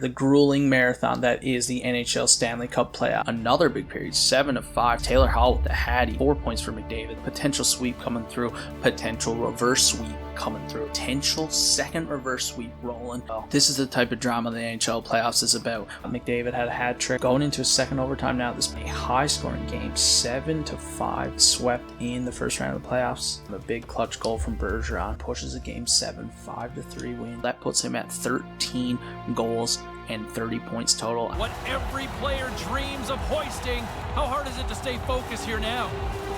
The grueling marathon that is the NHL Stanley Cup playoff. Another big period, 7-5. Taylor Hall with the Hattie, 4 points for McDavid. Potential sweep coming through, potential reverse sweep coming through. Potential second reverse sweep rolling. Oh, this is the type of drama the NHL playoffs is about. McDavid had a hat trick going into a second overtime now. This is a high scoring game, 7-5. Swept in the first round of the playoffs. A big clutch goal from Bergeron pushes the game 7-5-3 win. That puts him at 13 goals and 30 points total. What every player dreams of hoisting. How hard is it to stay focused here now?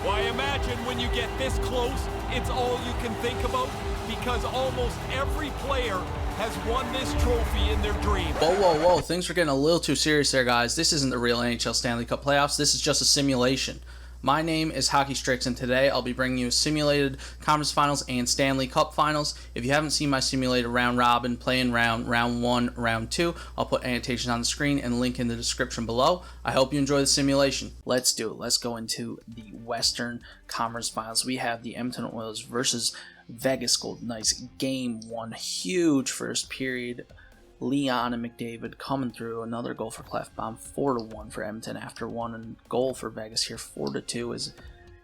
Why, imagine when you get this close, it's all you can think about, because almost every player has won this trophy in their dream. Whoa. Things are getting a little too serious there, guys. This isn't the real NHL Stanley Cup playoffs. This is just a simulation. My name is HockeyStricks, and today I'll be bringing you simulated conference finals and Stanley Cup finals. If you haven't seen my simulated round robin, playing round 1, round 2, I'll put annotations on the screen and link in the description below. I hope you enjoy the simulation. Let's do it. Let's go into the Western Conference Finals. We have the Edmonton Oilers versus Vegas Golden Knights. Game 1, huge first period. Leon and McDavid coming through. Another goal for Clefbaum. 4-1 for Edmonton after one, and goal for Vegas here. 4-2.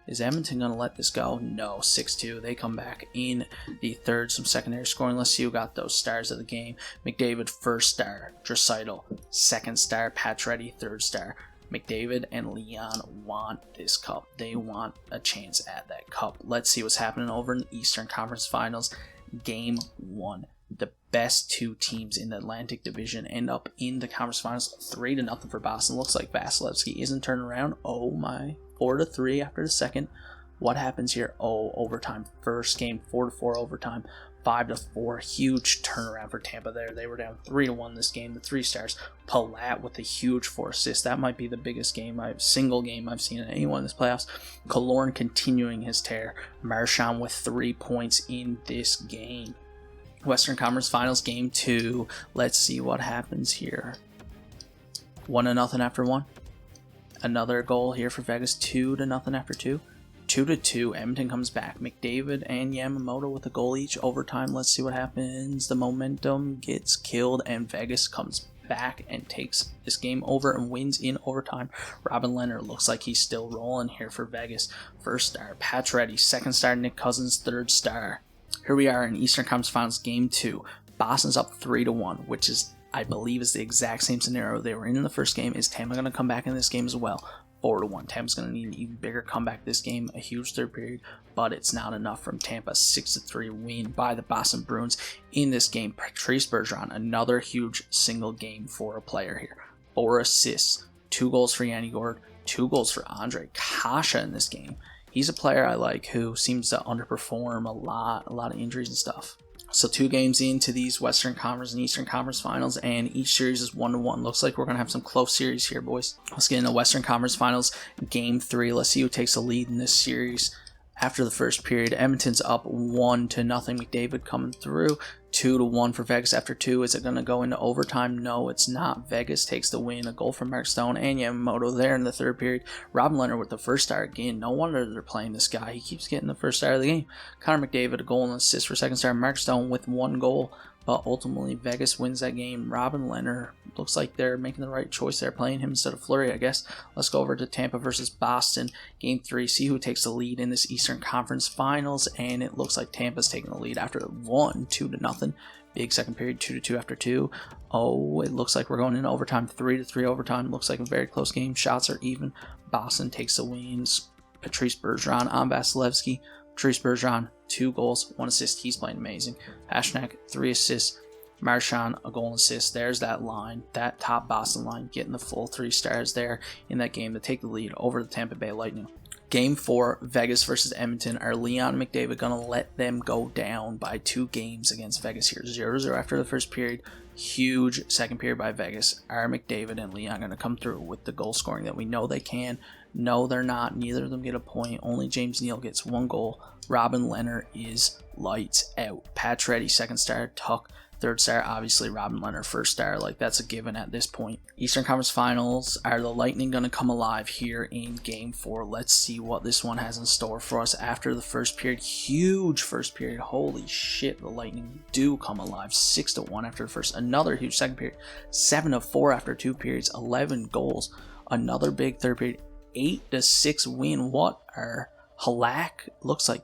Is Edmonton going to let this go? No. 6-2. They come back in the third. Some secondary scoring. Let's see who got those stars of the game. McDavid, first star. Draisaitl, second star. Pacioretty, third star. McDavid and Leon want this cup. They want a chance at that cup. Let's see what's happening over in the Eastern Conference Finals. Game 1. The best two teams in the Atlantic Division end up in the conference finals. 3-0 for Boston. Looks like Vasilevsky isn't turning around. Oh my. 4-3 after the second. What happens here? Oh, overtime. First game, 4-4 overtime. 5-4. Huge turnaround for Tampa there. They were down 3-1 this game. The 3 stars. Palat with a huge 4 assists. That might be the biggest single game I've seen in anyone in this playoffs. Killorn continuing his tear. Marchand with 3 points in this game. Western Conference Finals Game 2. Let's see what happens here. 1-0 after 1. Another goal here for Vegas. 2-0 after 2. 2-2. Edmonton comes back. McDavid and Yamamoto with a goal each. Overtime. Let's see what happens. The momentum gets killed, and Vegas comes back and takes this game over and wins in overtime. Robin Lehner looks like he's still rolling here for Vegas. First star, Pacioretty. Second star, Nick Cousins. Third star. Here we are in Eastern Conference Finals Game 2. Boston's up 3-1, which is, I believe, is the exact same scenario they were in the first game. Is Tampa going to come back in this game as well? 4-1. Tampa's going to need an even bigger comeback this game. A huge third period, but it's not enough from Tampa. 6-3 win by the Boston Bruins in this game. Patrice Bergeron, another huge single game for a player here. 4 assists, 2 goals for Yanni Gourde, 2 goals for Andre Kasha in this game. He's a player I like who seems to underperform a lot of injuries and stuff. So 2 games into these Western Conference and Eastern Conference Finals, and each series is 1-1. Looks like we're going to have some close series here, boys. Let's get into Western Conference Finals Game 3. Let's see who takes the lead in this series. After the first period, Edmonton's up 1-0. McDavid coming through. 2-1 for Vegas after 2. Is it going to go into overtime? No, it's not. Vegas takes the win. A goal from Mark Stone and Yamamoto there in the third period. Robin Lehner with the first star again. No wonder they're playing this guy. He keeps getting the first star of the game. Connor McDavid, a goal and assist for second star. Mark Stone with 1 goal. But ultimately, Vegas wins that game. Robin Lehner, looks like they're making the right choice there, playing him instead of Fleury, I guess. Let's go over to Tampa versus Boston. Game 3, see who takes the lead in this Eastern Conference Finals. And it looks like Tampa's taking the lead after 2-0. Big second period, 2-2 after 2. Oh, it looks like we're going into overtime, 3-3 overtime. Looks like a very close game. Shots are even. Boston takes the wins. Patrice Bergeron on Vasilevsky. Patrice Bergeron, 2 goals, 1 assist. He's playing amazing. Pastrnak, 3 assists. Marchand, a goal and assist. There's that line, that top Boston line, getting the full 3 stars there in that game to take the lead over the Tampa Bay Lightning. Game 4, Vegas versus Edmonton. Are Leon and McDavid going to let them go down by 2 games against Vegas here? 0-0 after the first period. Huge second period by Vegas. Are McDavid and Leon going to come through with the goal scoring that we know they can? No, they're not. Neither of them get a point. Only James Neal gets 1 goal. Robin Lehner is lights out. Pacioretty, second star. Tuck Third star, obviously Robin Lehner. First star, like that's a given at this point. Eastern Conference Finals. Are the Lightning going to come alive here in Game 4? Let's see what this one has in store for us after the first period. Huge first period. Holy shit, the Lightning do come alive. 6-1 after the first. Another huge second period. 7-4 after 2 periods. 11 goals. Another big third period. 8-6 win. What are Halak? Looks like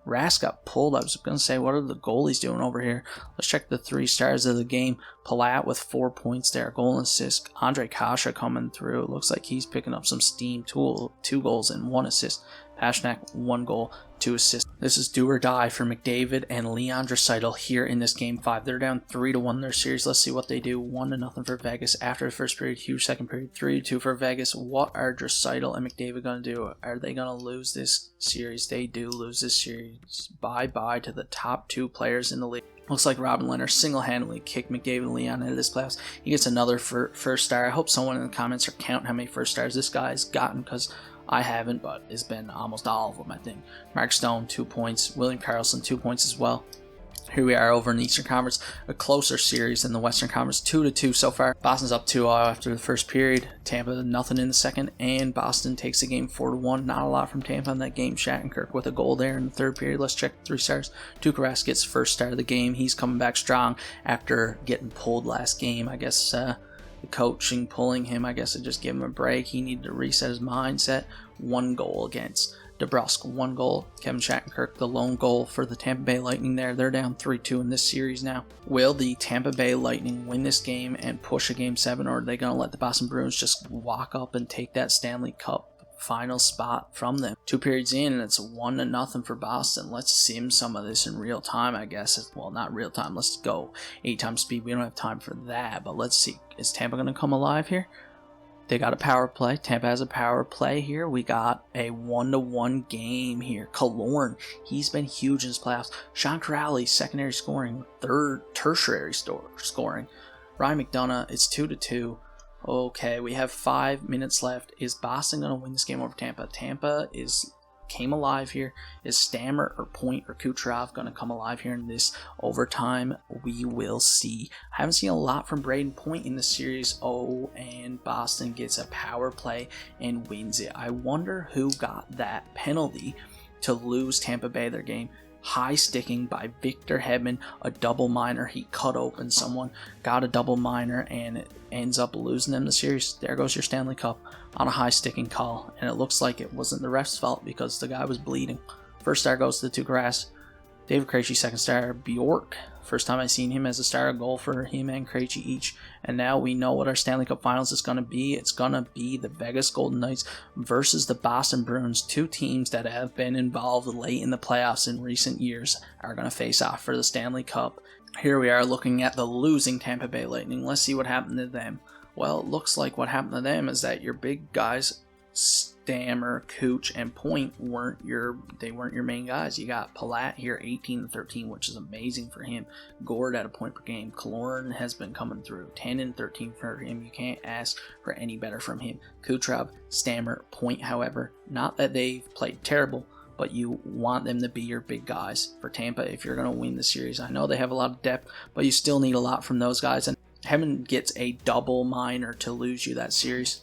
Rask got pulled. I was going to say, what are the goalies doing over here? Let's check the 3 stars of the game. Palat with 4 points there. Goal and assist. Andre Kasha coming through. Looks like he's picking up some steam. 2 goals and 1 assist. Pasternak, 1 goal, 2 assists. This is do or die for McDavid and Leon Draisaitl here in this Game 5. They're down 3-1 in their series. Let's see what they do. 1-0 for Vegas after the first period. Huge second period. 3-2 for Vegas. What are Draisaitl and McDavid going to do? Are they going to lose this series? They do lose this series. Bye-bye to the top 2 players in the league. Looks like Robin Lehner single-handedly kicked McDavid and Leon into this playoffs. He gets another first star. I hope someone in the comments are counting how many first stars this guy's gotten, because I haven't, but it's been almost all of them, I think. Mark Stone, 2 points. William Karlsson, 2 points as well. Here we are over in the Eastern Conference. A closer series than the Western Conference. 2-2 so far. Boston's up 2-0 after the first period. Tampa, nothing in the second. And Boston takes the game 4-1. Not a lot from Tampa in that game. Shattenkirk with a goal there in the third period. Let's check the 3 stars. Tuukka Rask gets first star of the game. He's coming back strong after getting pulled last game. I guess the coaching pulling him, I guess it just gave him a break. He needed to reset his mindset. 1 goal against DeBrusk, 1 goal. Kevin Shattenkirk, the lone goal for the Tampa Bay Lightning there. They're down 3-2 in this series now. Will the Tampa Bay Lightning win this game and push a Game 7, or are they going to let the Boston Bruins just walk up and take that Stanley Cup final spot from them? 2 periods in, and it's 1-0 for Boston. Let's sim some of this in real time, I guess. Well, not real time. Let's go 8 times speed. We don't have time for that, but let's see. Is Tampa going to come alive here? They got a power play. Tampa has a power play here. We got a 1-1 game here. Killorn, he's been huge in his playoffs. Sean Crowley, secondary scoring. Tertiary scoring. Ryan McDonough, it's 2-2. Okay, we have 5 minutes left. Is Boston going to win this game over Tampa? Tampa came alive here. Is Stammer or Point or Kucherov going to come alive here in this overtime? We will see. I haven't seen a lot from Braden Point in this series. Oh, and Boston gets a power play and wins it. I wonder who got that penalty to lose Tampa Bay their game. High sticking by Victor Hedman, a double minor. He cut open someone, got a double minor, and it ends up losing them the series. There goes your Stanley Cup on a high sticking call, and it looks like it wasn't the ref's fault because the guy was bleeding. First star goes to the Tuukka Rask. David Krejci, second star. Bjork, first time I seen him as a star, a goal for him and Krejci each. And now we know what our Stanley Cup Finals is going to be. It's going to be the Vegas Golden Knights versus the Boston Bruins. 2 teams that have been involved late in the playoffs in recent years are going to face off for the Stanley Cup. Here we are looking at the losing Tampa Bay Lightning. Let's see what happened to them. Well, it looks like what happened to them is that your big guys, Stammer, Cooch, and Point weren't your main guys. You got Palat here, 18-13, which is amazing for him. Gord at a point per game. Killorn has been coming through, 10-13 for him. You can't ask for any better from him. Kucherov, Stammer, Point, however, not that they've played terrible, but you want them to be your big guys for Tampa if you're going to win the series. I know they have a lot of depth, but you still need a lot from those guys, and Hedman gets a double minor to lose you that series.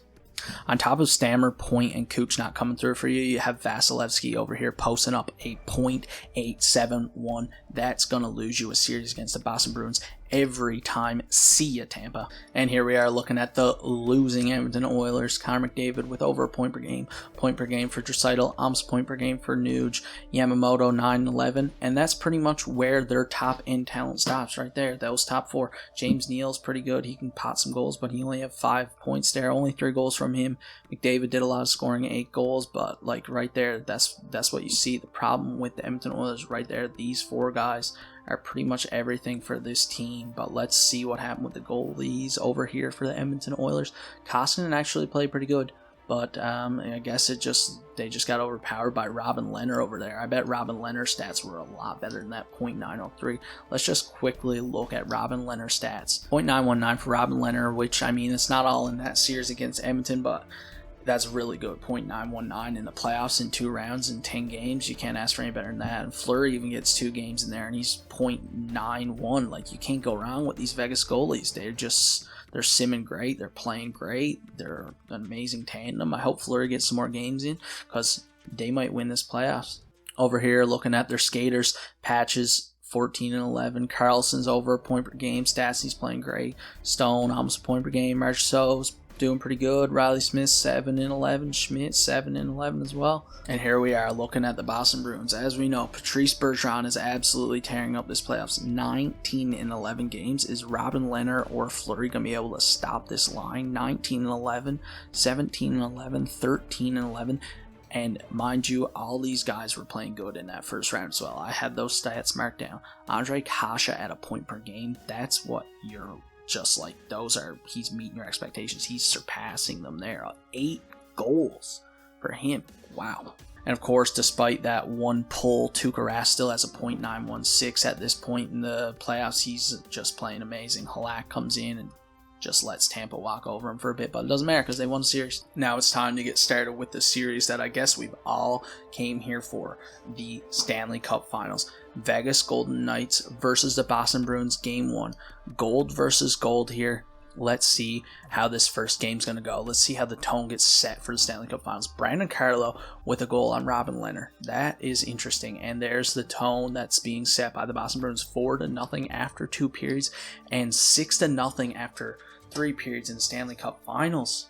On top of Stammer, Point, and Cooch not coming through for you, you have Vasilevsky over here posting up a .871. That's going to lose you a series against the Boston Bruins every time. See ya, Tampa. And here we are looking at the losing Edmonton Oilers. Connor McDavid with over a point per game. Point per game for Draisaitl. Almost point per game for Nuge. Yamamoto 9-11. And that's pretty much where their top end talent stops right there. Those top 4. James Neal's pretty good. He can pot some goals, but he only have 5 points there. Only 3 goals from him. McDavid did a lot of scoring, 8 goals, but like right there, that's what you see. The problem with the Edmonton Oilers right there. These 4 guys are pretty much everything for this team. But let's see what happened with the goalies over here for the Edmonton Oilers. Koskinen actually played pretty good, but I guess they just got overpowered by Robin Lehner over there. I bet Robin Lehner's stats were a lot better than that .903. Let's just quickly look at Robin Lehner's stats. .919 for Robin Lehner, which I mean it's not all in that series against Edmonton, but That's really good. .919 in the playoffs in 2 rounds in 10 games. You can't ask for any better than that. And Fleury even gets 2 games in there, and he's .91. Like, you can't go wrong with these Vegas goalies. They're simming great. They're playing great. They're an amazing tandem. I hope Fleury gets some more games in because they might win this playoffs. Over here, looking at their skaters, Patches 14 and 11. Carlson's over a point per game. Stastny's playing great. Stone almost a point per game. Marchessault's doing pretty good. Riley Smith 7 and 11. Schmidt 7 and 11 as well. And here we are looking at the Boston Bruins. As we know, Patrice Bergeron is absolutely tearing up this playoffs. 19 and 11 games. Is Robin Lehner or Fleury going to be able to stop this line? 19 and 11, 17 and 11, 13 and 11. And mind you, all these guys were playing good in that first round as well. I had those stats marked down. Andre Kasha at a point per game. That's what you're just like. He's meeting your expectations. He's surpassing them there. 8 goals for him. Wow. And of course, despite that one pull, Tuukka Rask still has a .916 at this point in the playoffs. He's just playing amazing. Halak comes in and just lets Tampa walk over him for a bit, but it doesn't matter because they won the series. Now it's time to get started with the series that I guess we've all came here for, the Stanley Cup Finals. Vegas Golden Knights versus the Boston Bruins, Game 1. Gold versus gold here. Let's see how this first game's going to go. Let's see how the tone gets set for the Stanley Cup Finals. Brandon Carlo with a goal on Robin Lehner. That is interesting. And there's the tone that's being set by the Boston Bruins. 4-0 after 2 periods and 6-0 after 3 periods in the Stanley Cup Finals.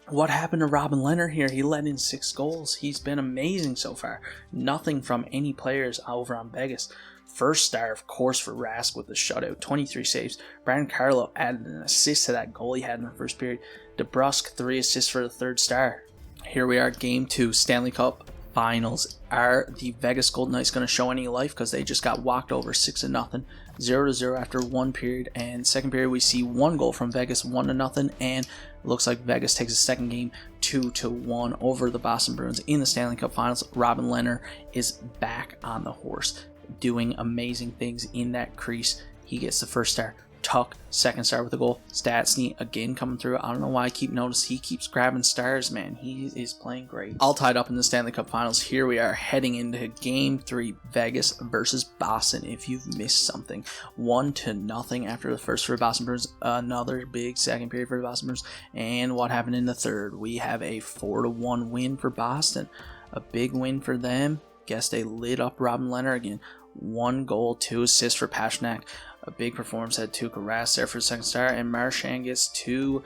What happened to Robin Lehner here? He let in 6 goals. He's been amazing so far. Nothing from any players over on Vegas. First star, of course, for Rask with the shutout. 23 saves. Brandon Carlo added an assist to that goal he had in the first period. DeBrusk, 3 assists for the 3rd star. Here we are, Game 2, Stanley Cup Finals. Are the Vegas Golden Knights going to show any life? Because they just got walked over 6-0. 0-0 after 1 period. And second period, we see 1 goal from Vegas, 1-0. And it looks like Vegas takes a second game 2-1 over the Boston Bruins in the Stanley Cup Finals. Robin Lehner is back on the horse, doing amazing things in that crease. He gets the 1st star. Tuck, 2nd star with a goal. Stastny again coming through. I don't know why I keep noticing. He keeps grabbing stars, man. He is playing great. All tied up in the Stanley Cup Finals. Here we are heading into Game 3, Vegas versus Boston. If you've missed something, 1-0 after the first for the Boston Bruins. Another big second period for the Boston Bruins. And what happened in the third? We have a 4-1 win for Boston. A big win for them. Guess they lit up Robin Lehner again. 1 goal, 2 assists for Pastrnak. A big performance had Tuukka Rask there for the 2nd star, and Marchand gets 2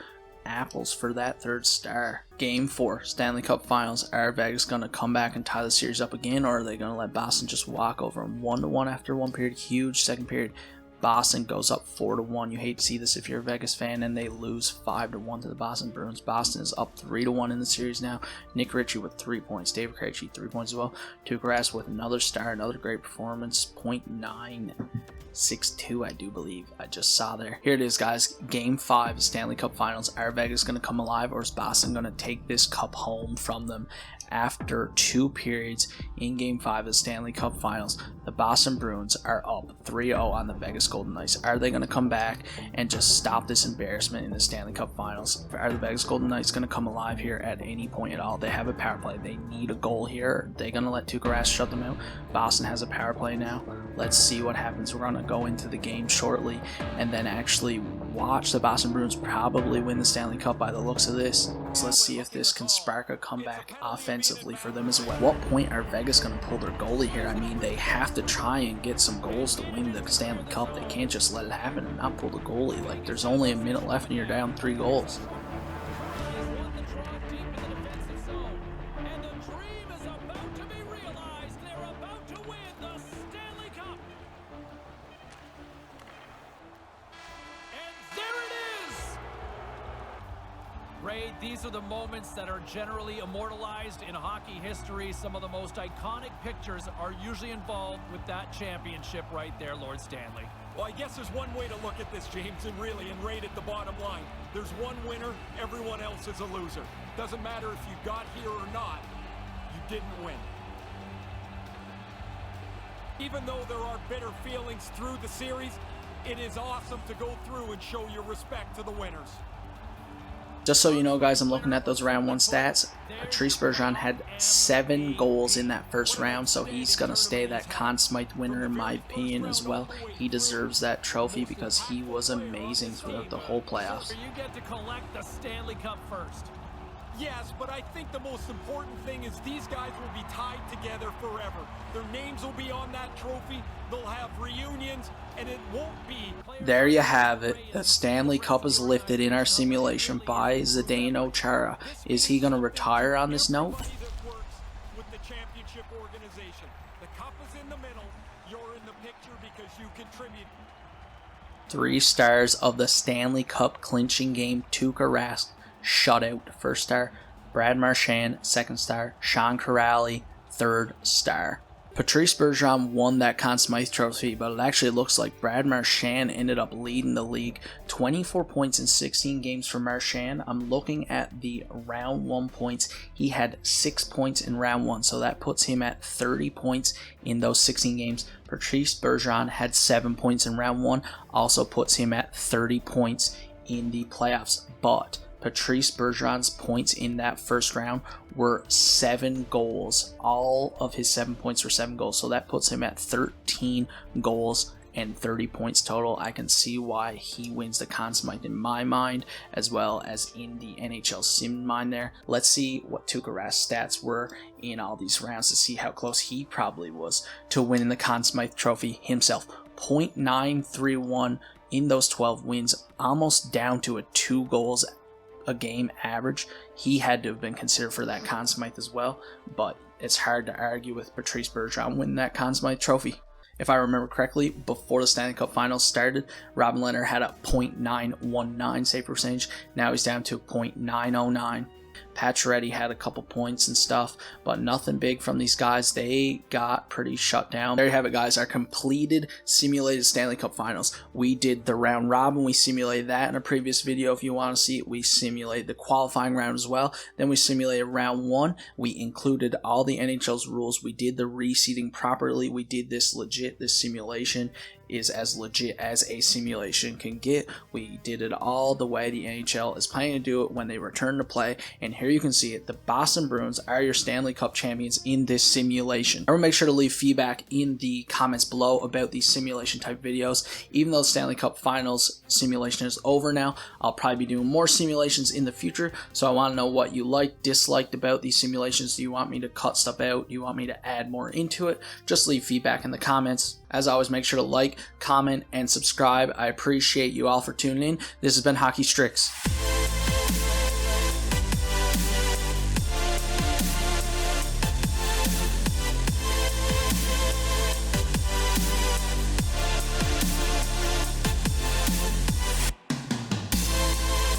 apples for that 3rd star. Game 4, Stanley Cup Finals. Are Vegas going to come back and tie the series up again, or are they going to let Boston just walk over them? 1-1 after 1 period, huge second period. Boston goes up 4-1. You hate to see this if you're a Vegas fan, and they lose 5-1 to the Boston Bruins. Boston is up 3-1 in the series now. Nick Ritchie with 3 points. David Krejci 3 points as well. Tuukka Rask with another star, another great performance. .962, I do believe. I just saw there. Here it is, guys. Game 5, Stanley Cup Finals. Are Vegas going to come alive, or is Boston going to take this cup home from them? After 2 periods in Game 5 of the Stanley Cup Finals, the Boston Bruins are up 3-0 on the Vegas Golden Knights. Are they going to come back and just stop this embarrassment in the Stanley Cup Finals? Are the Vegas Golden Knights going to come alive here at any point at all? They have a power play. They need a goal here. Are they going to let Tuukka Rask shut them out? Boston has a power play now. Let's see what happens. We're going to go into the game shortly and then actually watch the Boston Bruins probably win the Stanley Cup by the looks of this. So let's see if this can spark a comeback offensively for them as well. At what point are Vegas going to pull their goalie here? I mean, they have to try and get some goals to win the Stanley Cup. They can't just let it happen and not pull the goalie. Like, there's only a minute left and you're down 3 goals. Ray, these are the moments that are generally immortalized in hockey history. Some of the most iconic pictures are usually involved with that championship right there, Lord Stanley. Well, I guess there's one way to look at this, James, and rate at the bottom line. There's one winner, everyone else is a loser. Doesn't matter if you got here or not, you didn't win. Even though there are bitter feelings through the series, it is awesome to go through and show your respect to the winners. Just so you know, guys, I'm looking at those round 1 stats. Patrice Bergeron had 7 goals in that first round, so he's going to stay that Conn Smythe winner in my opinion as well. He deserves that trophy because he was amazing throughout the whole playoffs. You get to collect the Stanley Cup first. Yes, but I think the most important thing is these guys will be tied together forever. Their names will be on that trophy, they'll have reunions, and it won't be... There you have it. The Stanley Cup is lifted in our simulation by Zdeno Chara. Is he going to retire on this note? With the championship organization. The cup is in the middle, you're in the picture because you contribute. 3 stars of the Stanley Cup clinching game, Tuukka Rask. Shutout, 1st star. Brad Marchand, 2nd star. Sean Kuraly, 3rd star. Patrice Bergeron won that Conn Smythe trophy, but it actually looks like Brad Marchand ended up leading the league. 24 points in 16 games for Marchand. I'm looking at the round 1 points. He had 6 points in round 1, so that puts him at 30 points in those 16 games. Patrice Bergeron had 7 points in round 1, also puts him at 30 points in the playoffs. But Patrice Bergeron's points in that first round were 7 goals. All of his 7 points were 7 goals, so that puts him at 13 goals and 30 points total. I can see why he wins the Conn Smythe in my mind, as well as in the NHL sim mind there. Let's see what Tuukka Rask's stats were in all these rounds to see how close he probably was to winning the Conn Smythe trophy himself. .931 in those 12 wins, almost down to a 2 goals a game average. He had to have been considered for that Conn Smythe as well, but it's hard to argue with Patrice Bergeron winning that Conn Smythe trophy. If I remember correctly, before the Stanley Cup Finals started, Robin Lehner had a .919 save percentage. Now he's down to .909. Pacioretty had a couple points and stuff, but nothing big from these guys. They got pretty shut down. There you have it, guys. Our completed simulated Stanley Cup Finals. We did the round robin. We simulated that in a previous video. If you want to see it, we simulated the qualifying round as well. Then we simulated round 1. We included all the NHL's rules. We did the reseeding properly. We did this legit. This simulation is as legit as a simulation can get. We did it all the way the NHL is planning to do it when they return to play, and here you can see it. The Boston Bruins are your Stanley Cup champions in this simulation. Remember, make sure to leave feedback in the comments below about these simulation type videos. Even though the Stanley Cup Finals simulation is over now, I'll probably be doing more simulations in the future, so I want to know what you liked, disliked about these simulations. Do you want me to cut stuff out? Do you want me to add more into it? Just leave feedback in the comments. As always, make sure to like, comment, and subscribe. I appreciate you all for tuning in. This has been HockeyStricks.